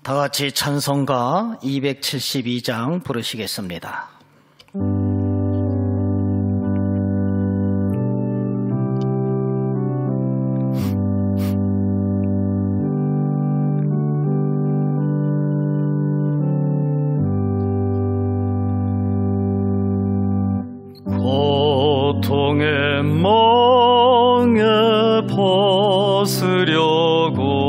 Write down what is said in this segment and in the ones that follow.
다 같이 찬송가 272장 부르시겠습니다. 고통의 멍에 벗으려고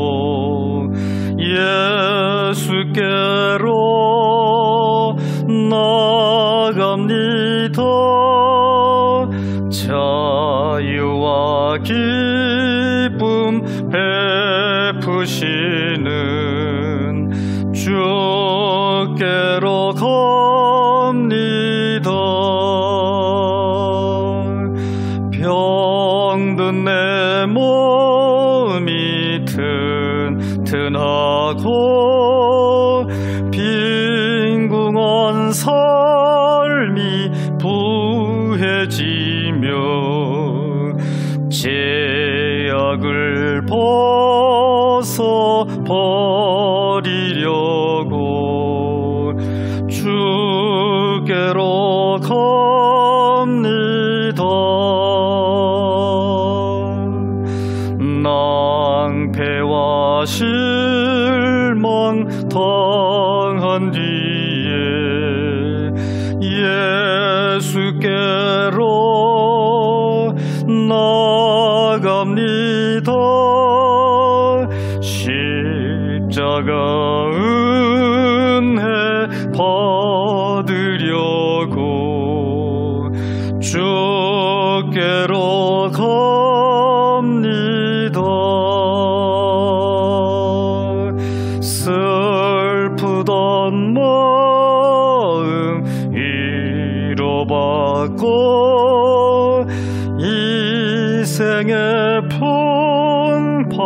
예수께로 나갑니다. 자유와 기쁨 베푸시는 주께로 갑니다. 병든 내 몸이 튼튼하고 빈궁한 삶이 부해지며 죄악을 벗어버리려고 주께로 갑니다. 낭패와 실망 당한 뒤에 예수께로 나갑니다. 십자가 은혜 받으려고 주께로 갑니다. 슬프던 마음 위로받고 이생의 풍파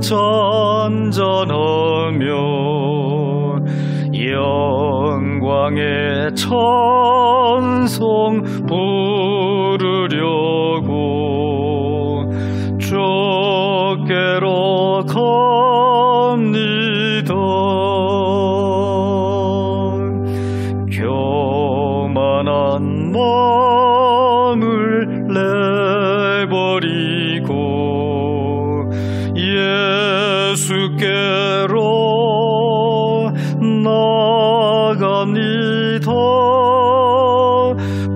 잔잔하며 영광의 찬송 부르려고 주께로 갑니다. 교만한 마음을 내버리고 예수께로 나갑니다.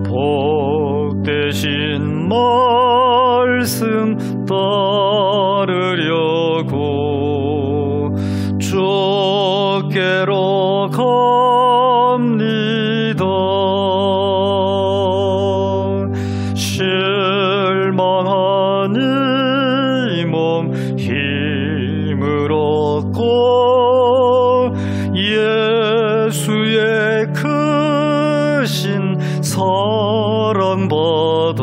복되신 말씀 따르려고 주께로 갑니다. 실망한 이 몸 힘을 얻고 예수의 크신 사랑받아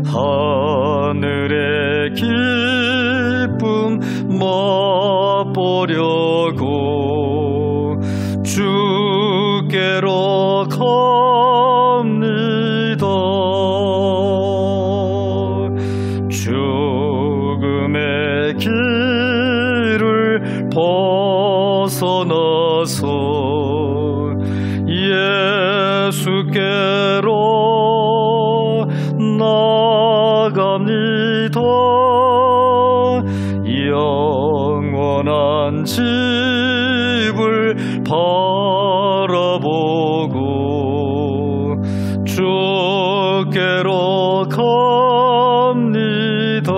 하늘의 기쁨 맛보려고 주께로 갑니다. 죽음의 길을 벗어나서 예수께로 나갑니다. 영원한 집을 바라보고 주께로 갑니다.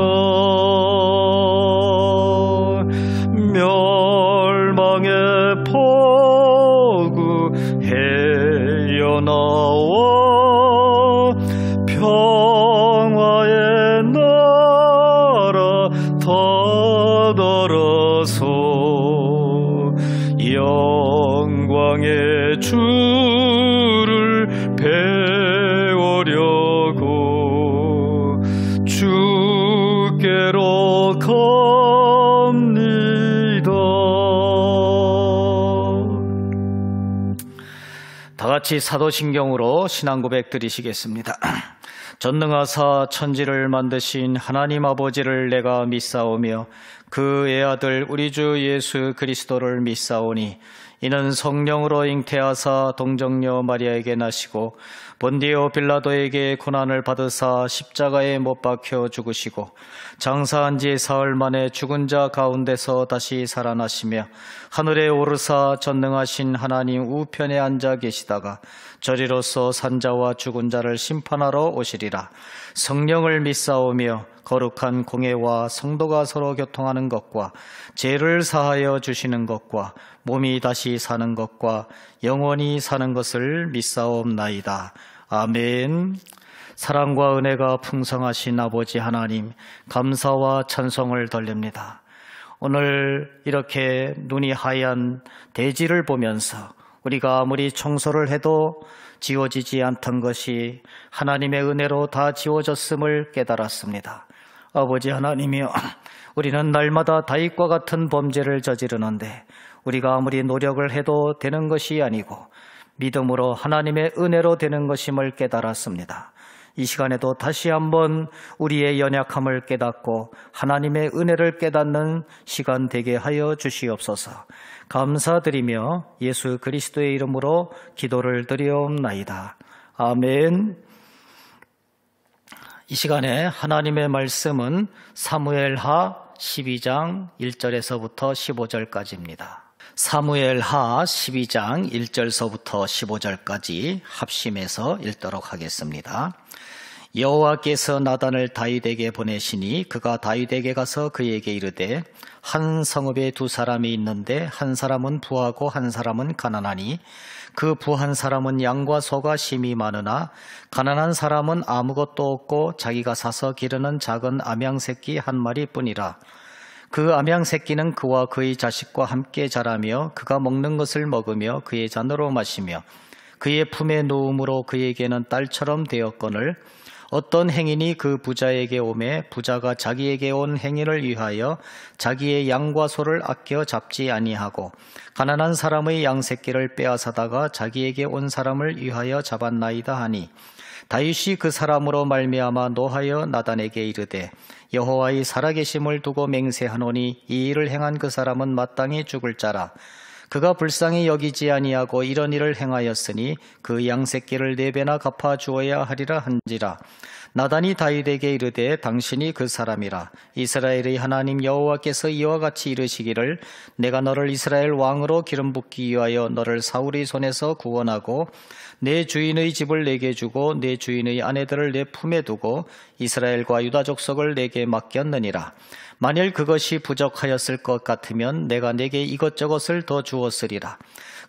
멸망의 포구 헤어나와 평화의 나라 다다라서 영광의 주를 배우려고 주께로 갑니다. 다 같이 사도신경으로 신앙고백 드리시겠습니다. 전능하사 천지를 만드신 하나님 아버지를 내가 믿사오며 그의 아들 우리 주 예수 그리스도를 믿사오니 이는 성령으로 잉태하사 동정녀 마리아에게 나시고 본디오 빌라도에게 고난을 받으사 십자가에 못 박혀 죽으시고 장사한 지 사흘 만에 죽은 자 가운데서 다시 살아나시며 하늘에 오르사 전능하신 하나님 우편에 앉아 계시다가 저리로서 산자와 죽은 자를 심판하러 오시리라. 성령을 믿사오며 거룩한 공회와 성도가 서로 교통하는 것과 죄를 사하여 주시는 것과 몸이 다시 사는 것과 영원히 사는 것을 믿사옵나이다. 아멘. 사랑과 은혜가 풍성하신 아버지 하나님, 감사와 찬송을 돌립니다. 오늘 이렇게 눈이 하얀 대지를 보면서 우리가 아무리 청소를 해도 지워지지 않던 것이 하나님의 은혜로 다 지워졌음을 깨달았습니다. 아버지 하나님이여, 우리는 날마다 다윗과 같은 범죄를 저지르는데 우리가 아무리 노력을 해도 되는 것이 아니고 믿음으로 하나님의 은혜로 되는 것임을 깨달았습니다. 이 시간에도 다시 한번 우리의 연약함을 깨닫고 하나님의 은혜를 깨닫는 시간 되게 하여 주시옵소서. 감사드리며 예수 그리스도의 이름으로 기도를 드리옵나이다. 아멘. 이 시간에 하나님의 말씀은 사무엘하 12장 1절에서부터 15절까지입니다. 사무엘하 12장 1절서부터 15절까지 합심해서 읽도록 하겠습니다. 여호와께서 나단을 다윗에게 보내시니 그가 다윗에게 가서 그에게 이르되 한 성읍에 두 사람이 있는데 한 사람은 부하고 한 사람은 가난하니 그 부한 사람은 양과 소가 심이 많으나 가난한 사람은 아무것도 없고 자기가 사서 기르는 작은 암양 새끼 한 마리뿐이라. 그 암양 새끼는 그와 그의 자식과 함께 자라며 그가 먹는 것을 먹으며 그의 잔으로 마시며 그의 품에 누움으로 그에게는 딸처럼 되었거늘 어떤 행인이 그 부자에게 오매 부자가 자기에게 온 행인을 위하여 자기의 양과 소를 아껴 잡지 아니하고 가난한 사람의 양 새끼를 빼앗아다가 자기에게 온 사람을 위하여 잡았나이다 하니 다윗이 그 사람으로 말미암아 노하여 나단에게 이르되 여호와의 살아계심을 두고 맹세하노니 이 일을 행한 그 사람은 마땅히 죽을 자라. 그가 불쌍히 여기지 아니하고 이런 일을 행하였으니 그 양새끼를 4배나 갚아 주어야 하리라 한지라. 나단이 다윗에게 이르되 당신이 그 사람이라. 이스라엘의 하나님 여호와께서 이와 같이 이르시기를 내가 너를 이스라엘 왕으로 기름 붓기 위하여 너를 사울의 손에서 구원하고 내 주인의 집을 내게 주고 내 주인의 아내들을 내 품에 두고 이스라엘과 유다 족속을 내게 맡겼느니라. 만일 그것이 부족하였을 것 같으면 내가 내게 이것저것을 더 주었으리라.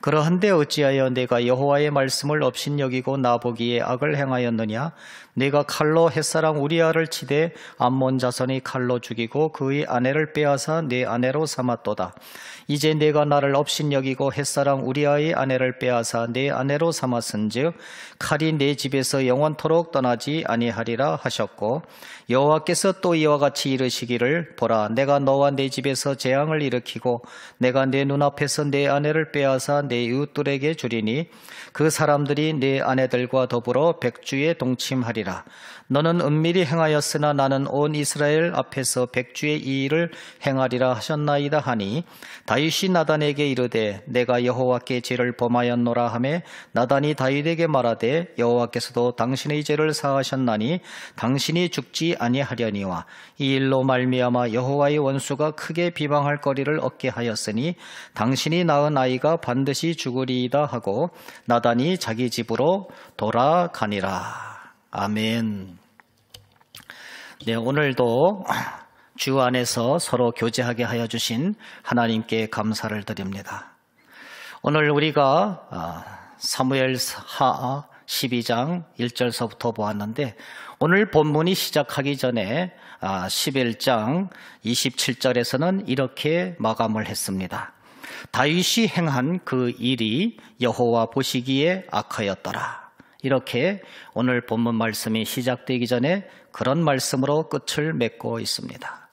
그러한데 어찌하여 내가 여호와의 말씀을 업신여기고 나보기에 악을 행하였느냐? 내가 칼로 햇사람 우리아를 치되 암몬 자손이 칼로 죽이고 그의 아내를 빼앗아 내 아내로 삼았도다. 이제 내가 나를 업신여기고 햇사람 우리아의 아내를 빼앗아 내 아내로 삼았은즉 칼이 내 집에서 영원토록 떠나지 아니하리라 하셨고 여호와께서 또 이와 같이 이르시기를 보라 내가 너와 내 집에서 재앙을 일으키고 내가 내 눈앞에서 내 아내를 빼앗아 내 이웃들에게 주리니 그 사람들이 내 아내들과 더불어 백주에 동침하리라. 너는 은밀히 행하였으나 나는 온 이스라엘 앞에서 백주의 이 일을 행하리라 하셨나이다 하니 다윗이 나단에게 이르되 내가 여호와께 죄를 범하였노라 하매 나단이 다윗에게 말하되 여호와께서도 당신의 죄를 사하셨나니 당신이 죽지 아니하려니와 이 일로 말미암아 여호와의 원수가 크게 비방할 거리를 얻게 하였으니 당신이 낳은 아이가 반드시 죽으리이다 하고 나단이 자기 집으로 돌아가니라. 아멘. 네, 오늘도 주 안에서 서로 교제하게 하여 주신 하나님께 감사를 드립니다. 오늘 우리가 사무엘하 12장 1절서부터 보았는데 오늘 본문이 시작하기 전에 11장 27절에서는 이렇게 마감을 했습니다. 다윗이 행한 그 일이 여호와 보시기에 악하였더라. 이렇게 오늘 본문 말씀이 시작되기 전에 그런 말씀으로 끝을 맺고 있습니다.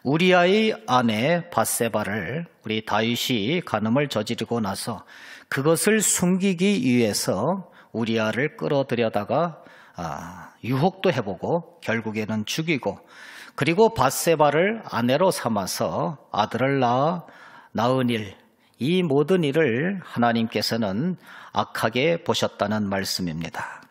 우리아의 아내 밧세바를 우리 다윗이 간음을 저지르고 나서 그것을 숨기기 위해서 우리아를 끌어들여다가 유혹도 해보고 결국에는 죽이고 그리고 밧세바를 아내로 삼아서 아들을 낳은 일, 이 모든 일을 하나님께서는 악하게 보셨다는 말씀입니다.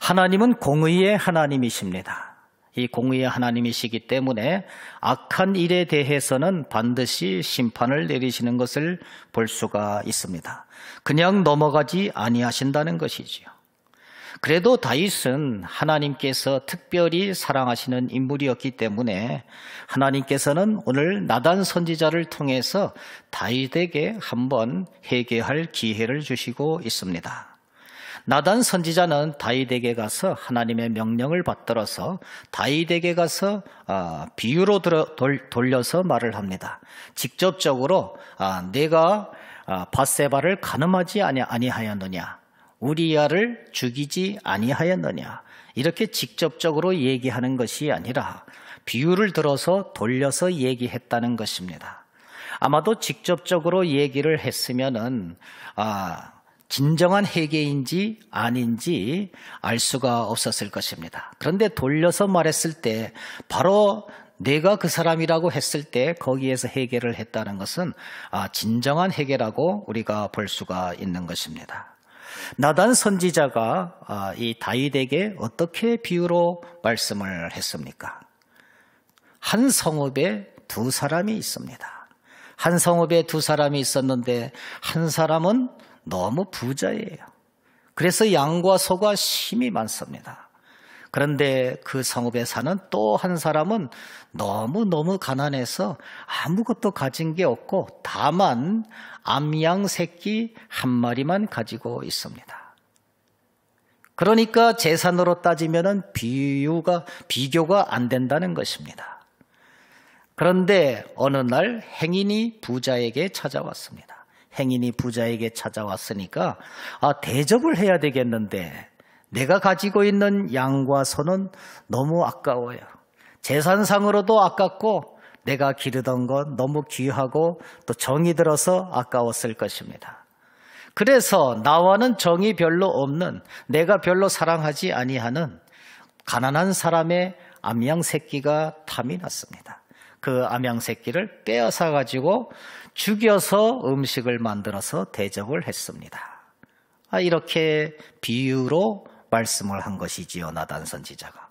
하나님은 공의의 하나님이십니다. 이 공의의 하나님이시기 때문에 악한 일에 대해서는 반드시 심판을 내리시는 것을 볼 수가 있습니다. 그냥 넘어가지 아니하신다는 것이지요. 그래도 다윗은 하나님께서 특별히 사랑하시는 인물이었기 때문에 하나님께서는 오늘 나단 선지자를 통해서 다윗에게 한번 회개할 기회를 주시고 있습니다. 나단 선지자는 다윗에게 가서 하나님의 명령을 받들어서 다윗에게 가서 비유로 돌려서 말을 합니다. 직접적으로 내가 밧세바를 간음하지 아니하였느냐, 우리야를 죽이지 아니하였느냐, 이렇게 직접적으로 얘기하는 것이 아니라 비유를 들어서 돌려서 얘기했다는 것입니다. 아마도 직접적으로 얘기를 했으면은 진정한 회개인지 아닌지 알 수가 없었을 것입니다. 그런데 돌려서 말했을 때 바로 내가 그 사람이라고 했을 때 거기에서 회개를 했다는 것은 진정한 회개라고 우리가 볼 수가 있는 것입니다. 나단 선지자가 이 다윗에게 어떻게 비유로 말씀을 했습니까? 한 성읍에 두 사람이 있습니다. 한 성읍에 두 사람이 있었는데 한 사람은 너무 부자예요. 그래서 양과 소가 심이 많습니다. 그런데 그 성읍에 사는 또 한 사람은 너무 가난해서 아무것도 가진 게 없고 다만 암양 새끼 한 마리만 가지고 있습니다. 그러니까 재산으로 따지면은 비교가 안 된다는 것입니다. 그런데 어느 날 행인이 부자에게 찾아왔습니다. 행인이 부자에게 찾아왔으니까 대접을 해야 되겠는데 내가 가지고 있는 양과 소는 너무 아까워요. 재산상으로도 아깝고 내가 기르던 건 너무 귀하고 또 정이 들어서 아까웠을 것입니다. 그래서 나와는 정이 별로 없는, 내가 별로 사랑하지 아니하는 가난한 사람의 암양 새끼가 탐이 났습니다. 그 암양 새끼를 빼앗아 가지고 죽여서 음식을 만들어서 대접을 했습니다. 이렇게 비유로 말씀을 한 것이지요, 나단 선지자가.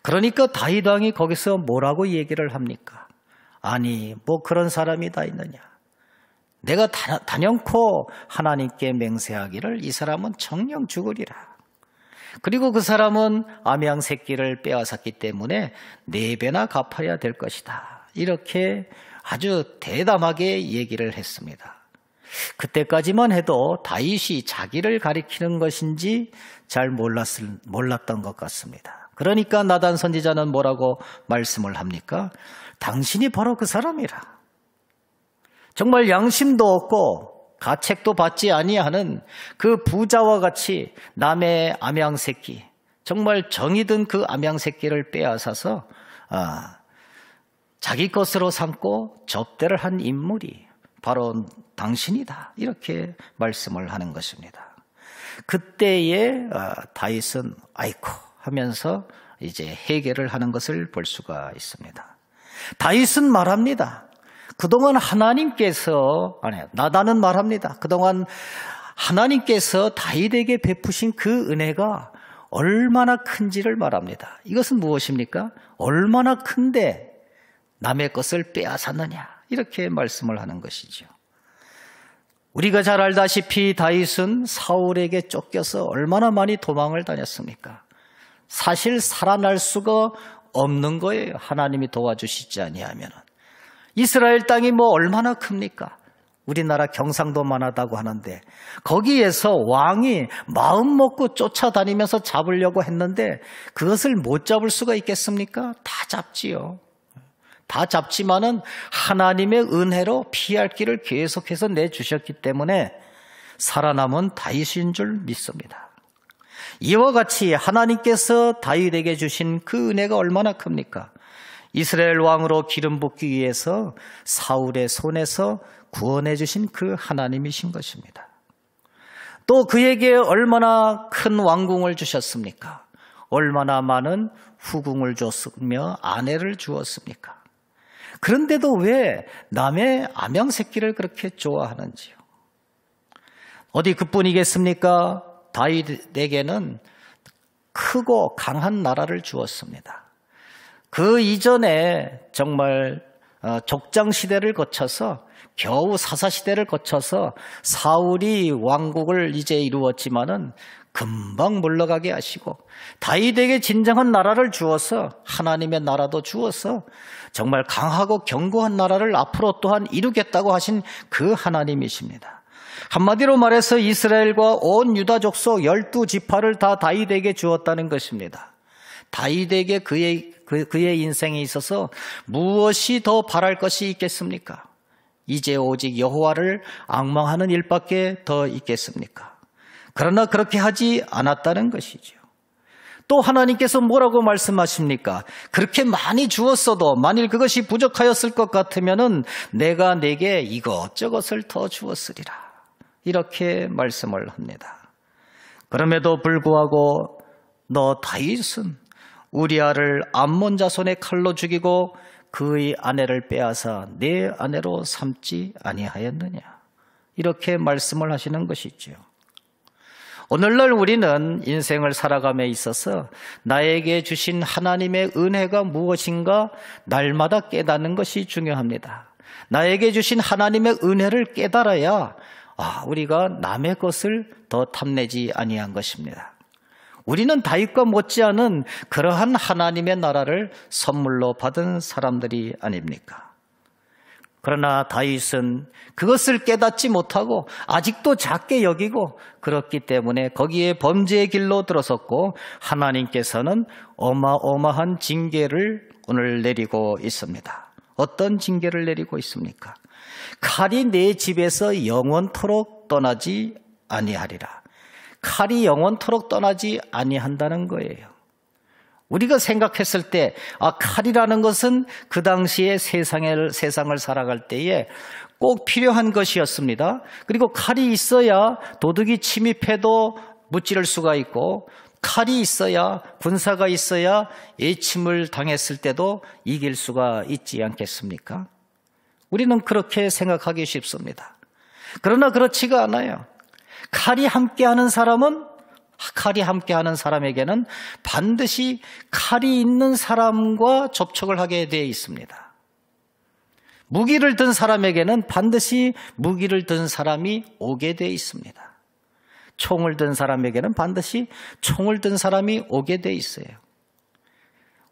그러니까 다윗 왕이 거기서 뭐라고 얘기를 합니까? 아니, 뭐 그런 사람이 다 있느냐? 내가 단연코 하나님께 맹세하기를 이 사람은 정녕 죽으리라. 그리고 그 사람은 암양 새끼를 빼앗았기 때문에 4배나 갚아야 될 것이다. 이렇게 아주 대담하게 얘기를 했습니다. 그때까지만 해도 다윗이 자기를 가리키는 것인지 잘 몰랐던 것 같습니다. 그러니까 나단 선지자는 뭐라고 말씀을 합니까? 당신이 바로 그 사람이라. 정말 양심도 없고 가책도 받지 아니하는 그 부자와 같이 남의 암양 새끼, 정말 정이 든 그 암양 새끼를 빼앗아서 자기 것으로 삼고 접대를 한 인물이 바로 당신이다. 이렇게 말씀을 하는 것입니다. 그때에 다윗은 아이고 하면서 이제 회개를 하는 것을 볼 수가 있습니다. 다윗은 말합니다. 그동안 나단은 말합니다. 그동안 하나님께서 다윗에게 베푸신 그 은혜가 얼마나 큰지를 말합니다. 이것은 무엇입니까? 얼마나 큰데 남의 것을 빼앗았느냐, 이렇게 말씀을 하는 것이죠. 우리가 잘 알다시피 다윗은 사울에게 쫓겨서 얼마나 많이 도망을 다녔습니까? 사실 살아날 수가 없는 거예요. 하나님이 도와주시지 아니하면. 이스라엘 땅이 뭐 얼마나 큽니까? 우리나라 경상도만 하다고 하는데 거기에서 왕이 마음 먹고 쫓아다니면서 잡으려고 했는데 그것을 못 잡을 수가 있겠습니까? 다 잡지요. 다 잡지만은 하나님의 은혜로 피할 길을 계속해서 내주셨기 때문에 살아남은 다윗인 줄 믿습니다. 이와 같이 하나님께서 다윗에게 주신 그 은혜가 얼마나 큽니까? 이스라엘 왕으로 기름 붓기 위해서 사울의 손에서 구원해 주신 그 하나님이신 것입니다. 또 그에게 얼마나 큰 왕궁을 주셨습니까? 얼마나 많은 후궁을 줬으며 아내를 주었습니까? 그런데도 왜 남의 암양 새끼를 그렇게 좋아하는지요? 어디 그뿐이겠습니까? 다윗에게는 크고 강한 나라를 주었습니다. 그 이전에 정말 족장 시대를 거쳐서 겨우 사사 시대를 거쳐서 사울이 왕국을 이제 이루었지만은 금방 물러가게 하시고 다윗에게 진정한 나라를 주어서 하나님의 나라도 주어서 정말 강하고 견고한 나라를 앞으로 또한 이루겠다고 하신 그 하나님이십니다. 한마디로 말해서 이스라엘과 온 유다 족속 12지파를 다 다윗에게 주었다는 것입니다. 다윗에게 그의 인생에 있어서 무엇이 더 바랄 것이 있겠습니까? 이제 오직 여호와를 앙망하는 일밖에 더 있겠습니까? 그러나 그렇게 하지 않았다는 것이죠. 또 하나님께서 뭐라고 말씀하십니까? 그렇게 많이 주었어도 만일 그것이 부족하였을 것 같으면은 내가 내게 이것저것을 더 주었으리라. 이렇게 말씀을 합니다. 그럼에도 불구하고 너 다윗은 우리아를 암몬 자손의 칼로 죽이고 그의 아내를 빼앗아 내 아내로 삼지 아니하였느냐. 이렇게 말씀을 하시는 것이죠. 오늘날 우리는 인생을 살아감에 있어서 나에게 주신 하나님의 은혜가 무엇인가 날마다 깨닫는 것이 중요합니다. 나에게 주신 하나님의 은혜를 깨달아야 우리가 남의 것을 더 탐내지 아니한 것입니다. 우리는 다윗과 못지않은 그러한 하나님의 나라를 선물로 받은 사람들이 아닙니까? 그러나 다윗은 그것을 깨닫지 못하고 아직도 작게 여기고 그렇기 때문에 거기에 범죄의 길로 들어섰고 하나님께서는 어마어마한 징계를 오늘 내리고 있습니다. 어떤 징계를 내리고 있습니까? 칼이 내 집에서 영원토록 떠나지 아니하리라. 칼이 영원토록 떠나지 아니한다는 거예요. 우리가 생각했을 때 칼이라는 것은 그 당시에 세상을 살아갈 때에 꼭 필요한 것이었습니다. 그리고 칼이 있어야 도둑이 침입해도 무찌를 수가 있고 칼이 있어야 군사가 있어야 애침을 당했을 때도 이길 수가 있지 않겠습니까? 우리는 그렇게 생각하기 쉽습니다. 그러나 그렇지가 않아요. 칼이 함께하는 사람에게는 반드시 칼이 있는 사람과 접촉을 하게 되어 있습니다. 무기를 든 사람에게는 반드시 무기를 든 사람이 오게 되어 있습니다. 총을 든 사람에게는 반드시 총을 든 사람이 오게 되어 있어요.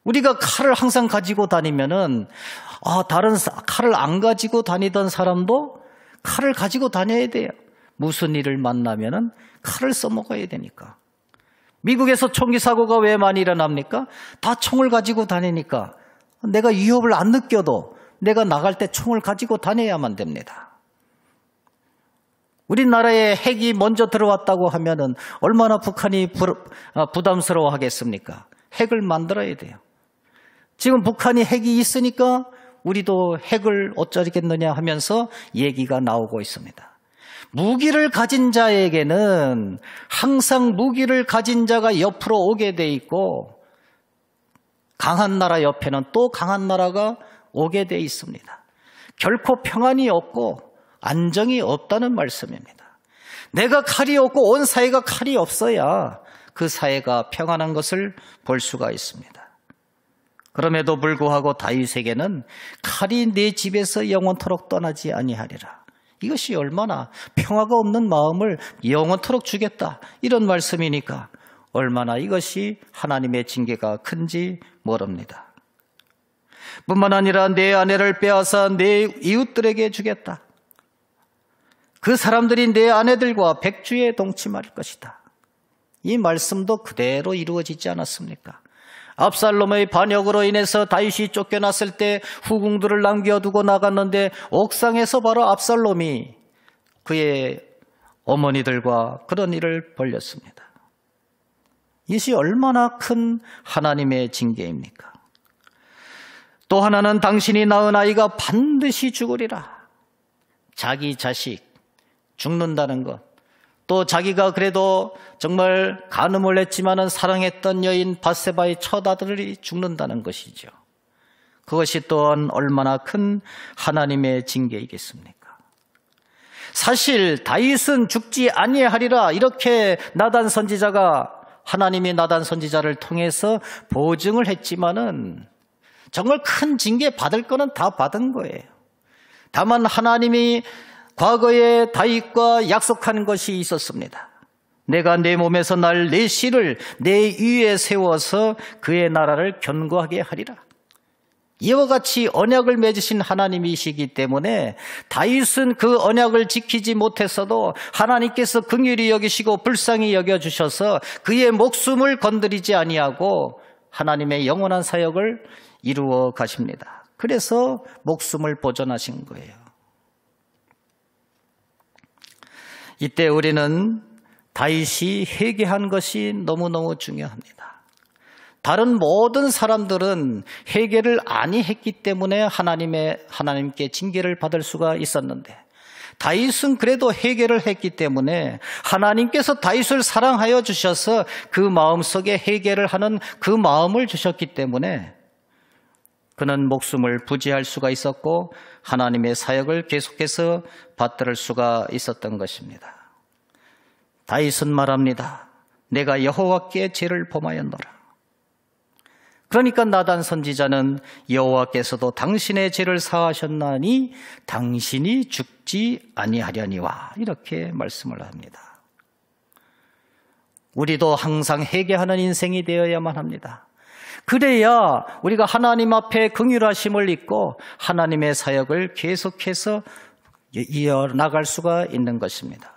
우리가 칼을 항상 가지고 다니면은 다른 칼을 안 가지고 다니던 사람도 칼을 가지고 다녀야 돼요. 무슨 일을 만나면은 칼을 써먹어야 되니까. 미국에서 총기 사고가 왜 많이 일어납니까? 다 총을 가지고 다니니까 내가 위협을 안 느껴도 내가 나갈 때 총을 가지고 다녀야만 됩니다. 우리나라에 핵이 먼저 들어왔다고 하면은 얼마나 북한이 부담스러워 하겠습니까? 핵을 만들어야 돼요. 지금 북한이 핵이 있으니까 우리도 핵을 어쩌겠느냐 하면서 얘기가 나오고 있습니다. 무기를 가진 자에게는 항상 무기를 가진 자가 옆으로 오게 돼 있고 강한 나라 옆에는 또 강한 나라가 오게 돼 있습니다. 결코 평안이 없고 안정이 없다는 말씀입니다. 내가 칼이 없고 온 사회가 칼이 없어야 그 사회가 평안한 것을 볼 수가 있습니다. 그럼에도 불구하고 다윗에게는 칼이 내 집에서 영원토록 떠나지 아니하리라. 이것이 얼마나 평화가 없는 마음을 영원토록 주겠다 이런 말씀이니까 얼마나 이것이 하나님의 징계가 큰지 모릅니다. 뿐만 아니라 내 아내를 빼앗아 내 이웃들에게 주겠다. 그 사람들이 내 아내들과 백주에 동침할 것이다. 이 말씀도 그대로 이루어지지 않았습니까? 압살롬의 반역으로 인해서 다윗이 쫓겨났을 때 후궁들을 남겨두고 나갔는데 옥상에서 바로 압살롬이 그의 어머니들과 그런 일을 벌였습니다. 이것이 얼마나 큰 하나님의 징계입니까? 또 하나는 당신이 낳은 아이가 반드시 죽으리라. 자기 자식 죽는다는 것, 또 자기가 그래도 정말 간음을 했지만은 사랑했던 여인 밧세바의 첫 아들이 죽는다는 것이죠. 그것이 또한 얼마나 큰 하나님의 징계이겠습니까? 사실 다윗은 죽지 아니하리라 이렇게 나단 선지자가 하나님이 나단 선지자를 통해서 보증을 했지만은 정말 큰 징계 받을 거는 다 받은 거예요. 다만 하나님이 과거에 다윗과 약속한 것이 있었습니다. 내가 내 몸에서 날 내 씨를 내 위에 세워서 그의 나라를 견고하게 하리라. 이와 같이 언약을 맺으신 하나님이시기 때문에 다윗은 그 언약을 지키지 못했어도 하나님께서 긍휼히 여기시고 불쌍히 여겨주셔서 그의 목숨을 건드리지 아니하고 하나님의 영원한 사역을 이루어 가십니다. 그래서 목숨을 보존하신 거예요. 이때 우리는 다윗이 회개한 것이 너무너무 중요합니다. 다른 모든 사람들은 회개를 아니했기 때문에 하나님께 징계를 받을 수가 있었는데 다윗은 그래도 회개를 했기 때문에 하나님께서 다윗을 사랑하여 주셔서 그 마음속에 회개를 하는 그 마음을 주셨기 때문에 그는 목숨을 부지할 수가 있었고 하나님의 사역을 계속해서 받들 수가 있었던 것입니다. 다윗은 말합니다. 내가 여호와께 죄를 범하였노라. 그러니까 나단 선지자는 여호와께서도 당신의 죄를 사하셨나니 당신이 죽지 아니하려니와 이렇게 말씀을 합니다. 우리도 항상 회개하는 인생이 되어야만 합니다. 그래야 우리가 하나님 앞에 긍휼하심을 잊고 하나님의 사역을 계속해서 이어나갈 수가 있는 것입니다.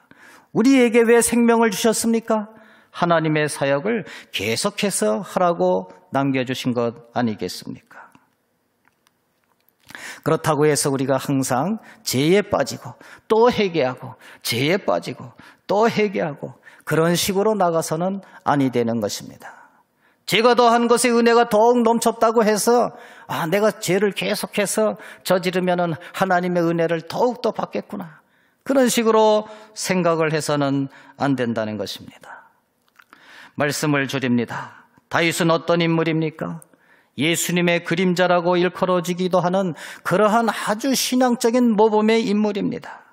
우리에게 왜 생명을 주셨습니까? 하나님의 사역을 계속해서 하라고 남겨주신 것 아니겠습니까? 그렇다고 해서 우리가 항상 죄에 빠지고 또 회개하고 죄에 빠지고 또 회개하고 그런 식으로 나가서는 아니 되는 것입니다. 죄가 더한 것에 은혜가 더욱 넘쳤다고 해서 내가 죄를 계속해서 저지르면 하나님의 은혜를 더욱더 받겠구나. 그런 식으로 생각을 해서는 안 된다는 것입니다. 말씀을 줄입니다. 다윗은 어떤 인물입니까? 예수님의 그림자라고 일컬어지기도 하는 그러한 아주 신앙적인 모범의 인물입니다.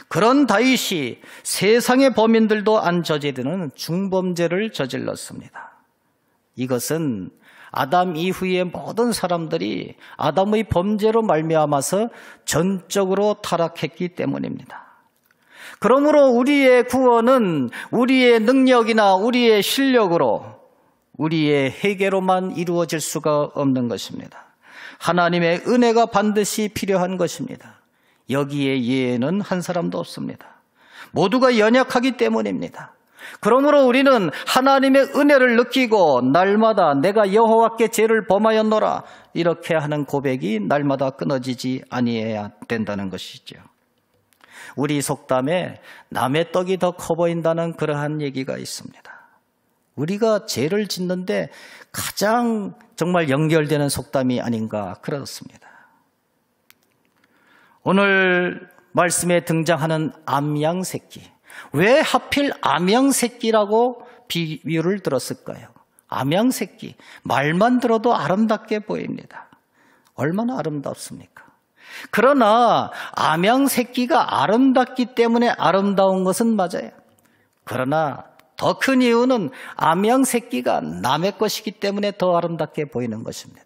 그런 다윗이 세상의 범인들도 안 저지르는 중범죄를 저질렀습니다. 이것은 아담 이후의 모든 사람들이 아담의 범죄로 말미암아서 전적으로 타락했기 때문입니다. 그러므로 우리의 구원은 우리의 능력이나 우리의 실력으로 우리의 회개로만 이루어질 수가 없는 것입니다. 하나님의 은혜가 반드시 필요한 것입니다. 여기에 예외는 한 사람도 없습니다. 모두가 연약하기 때문입니다. 그러므로 우리는 하나님의 은혜를 느끼고 날마다 내가 여호와께 죄를 범하였노라 이렇게 하는 고백이 날마다 끊어지지 아니해야 된다는 것이죠. 우리 속담에 남의 떡이 더 커 보인다는 그러한 얘기가 있습니다. 우리가 죄를 짓는데 가장 정말 연결되는 속담이 아닌가 그렇습니다. 오늘 말씀에 등장하는 암양새끼. 왜 하필 암양새끼라고 비유를 들었을까요? 암양새끼. 말만 들어도 아름답게 보입니다. 얼마나 아름답습니까? 그러나 암양새끼가 아름답기 때문에 아름다운 것은 맞아요. 그러나 더 큰 이유는 암양새끼가 남의 것이기 때문에 더 아름답게 보이는 것입니다.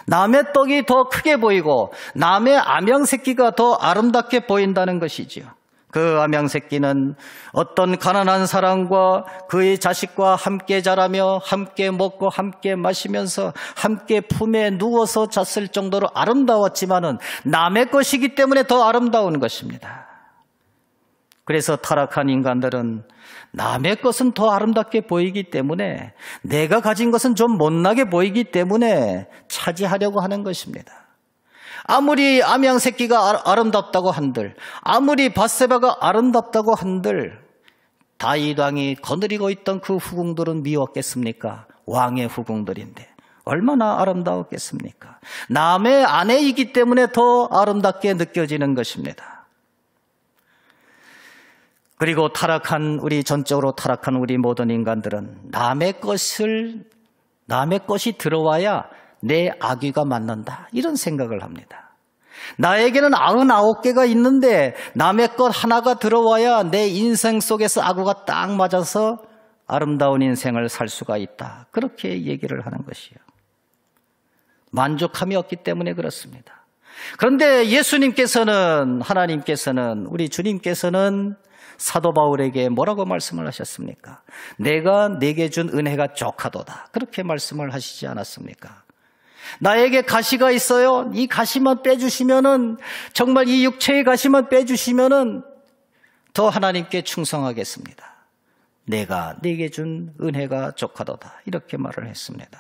남의 떡이 더 크게 보이고 남의 암양새끼가 더 아름답게 보인다는 것이지요. 그 암양새끼는 어떤 가난한 사람과 그의 자식과 함께 자라며 함께 먹고 함께 마시면서 함께 품에 누워서 잤을 정도로 아름다웠지만은 남의 것이기 때문에 더 아름다운 것입니다. 그래서 타락한 인간들은 남의 것은 더 아름답게 보이기 때문에 내가 가진 것은 좀 못나게 보이기 때문에 차지하려고 하는 것입니다. 아무리 암양새끼가 아름답다고 한들, 아무리 밧세바가 아름답다고 한들 다윗 왕이 거느리고 있던 그 후궁들은 미웠겠습니까? 왕의 후궁들인데 얼마나 아름다웠겠습니까? 남의 아내이기 때문에 더 아름답게 느껴지는 것입니다. 그리고 전적으로 타락한 우리 모든 인간들은 남의 것이 들어와야 내 악귀가 맞는다. 이런 생각을 합니다. 나에게는 99개가 있는데 남의 것 하나가 들어와야 내 인생 속에서 악구가 딱 맞아서 아름다운 인생을 살 수가 있다. 그렇게 얘기를 하는 것이요. 만족함이 없기 때문에 그렇습니다. 그런데 하나님께서는, 우리 주님께서는 사도 바울에게 뭐라고 말씀을 하셨습니까? 내가 네게 준 은혜가 족하도다. 그렇게 말씀을 하시지 않았습니까? 나에게 가시가 있어요. 이 가시만 빼주시면은, 정말 이 육체의 가시만 빼주시면은 더 하나님께 충성하겠습니다. 내가 네게 준 은혜가 족하도다. 이렇게 말을 했습니다.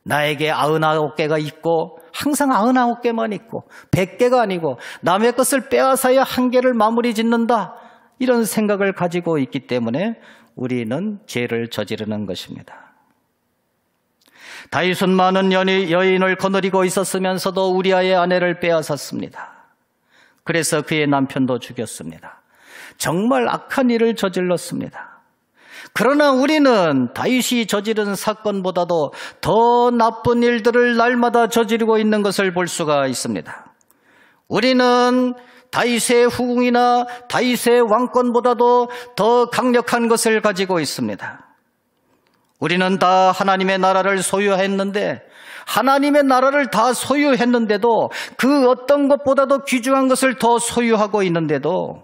나에게 99개가 있고 항상 99개만 있고 100개가 아니고 남의 것을 빼앗아야 한 개를 마무리 짓는다. 이런 생각을 가지고 있기 때문에 우리는 죄를 저지르는 것입니다. 다윗은 많은 여인을 거느리고 있었으면서도 우리아의 아내를 빼앗았습니다. 그래서 그의 남편도 죽였습니다. 정말 악한 일을 저질렀습니다. 그러나 우리는 다윗이 저지른 사건보다도 더 나쁜 일들을 날마다 저지르고 있는 것을 볼 수가 있습니다. 우리는 다윗의 후궁이나 다윗의 왕권보다도 더 강력한 것을 가지고 있습니다. 우리는 다 하나님의 나라를 소유했는데, 하나님의 나라를 다 소유했는데도 그 어떤 것보다도 귀중한 것을 더 소유하고 있는데도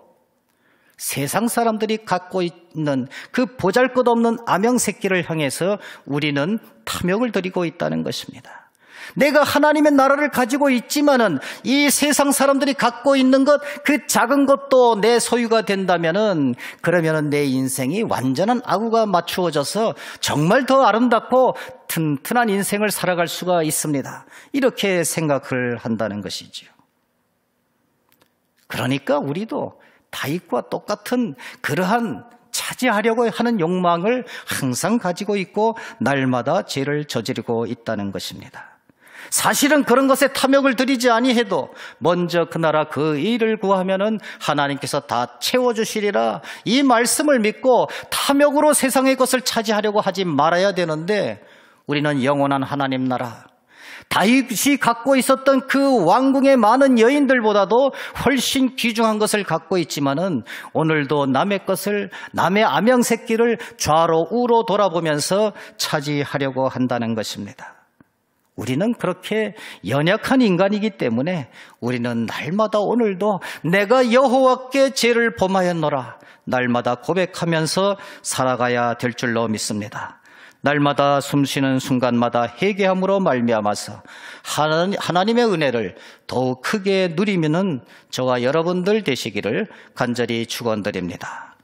세상 사람들이 갖고 있는 그 보잘것없는 암양새끼를 향해서 우리는 탐욕을 들이고 있다는 것입니다. 내가 하나님의 나라를 가지고 있지만은 이 세상 사람들이 갖고 있는 것, 그 작은 것도 내 소유가 된다면은, 그러면은 내 인생이 완전한 악우가 맞추어져서 정말 더 아름답고 튼튼한 인생을 살아갈 수가 있습니다. 이렇게 생각을 한다는 것이지요. 그러니까 우리도 다윗과 똑같은 그러한 차지하려고 하는 욕망을 항상 가지고 있고 날마다 죄를 저지르고 있다는 것입니다. 사실은 그런 것에 탐욕을 들이지 아니해도 먼저 그 나라 그 일을 구하면은 하나님께서 다 채워주시리라, 이 말씀을 믿고 탐욕으로 세상의 것을 차지하려고 하지 말아야 되는데, 우리는 영원한 하나님 나라, 다윗이 갖고 있었던 그 왕궁의 많은 여인들보다도 훨씬 귀중한 것을 갖고 있지만은 오늘도 남의 것을, 남의 암양새끼를 좌로 우로 돌아보면서 차지하려고 한다는 것입니다. 우리는 그렇게 연약한 인간이기 때문에 우리는 날마다 오늘도 내가 여호와께 죄를 범하였노라 날마다 고백하면서 살아가야 될 줄로 믿습니다. 날마다 숨쉬는 순간마다 회개함으로 말미암아서 하나님의 은혜를 더욱 크게 누리면은 저와 여러분들 되시기를 간절히 축원드립니다.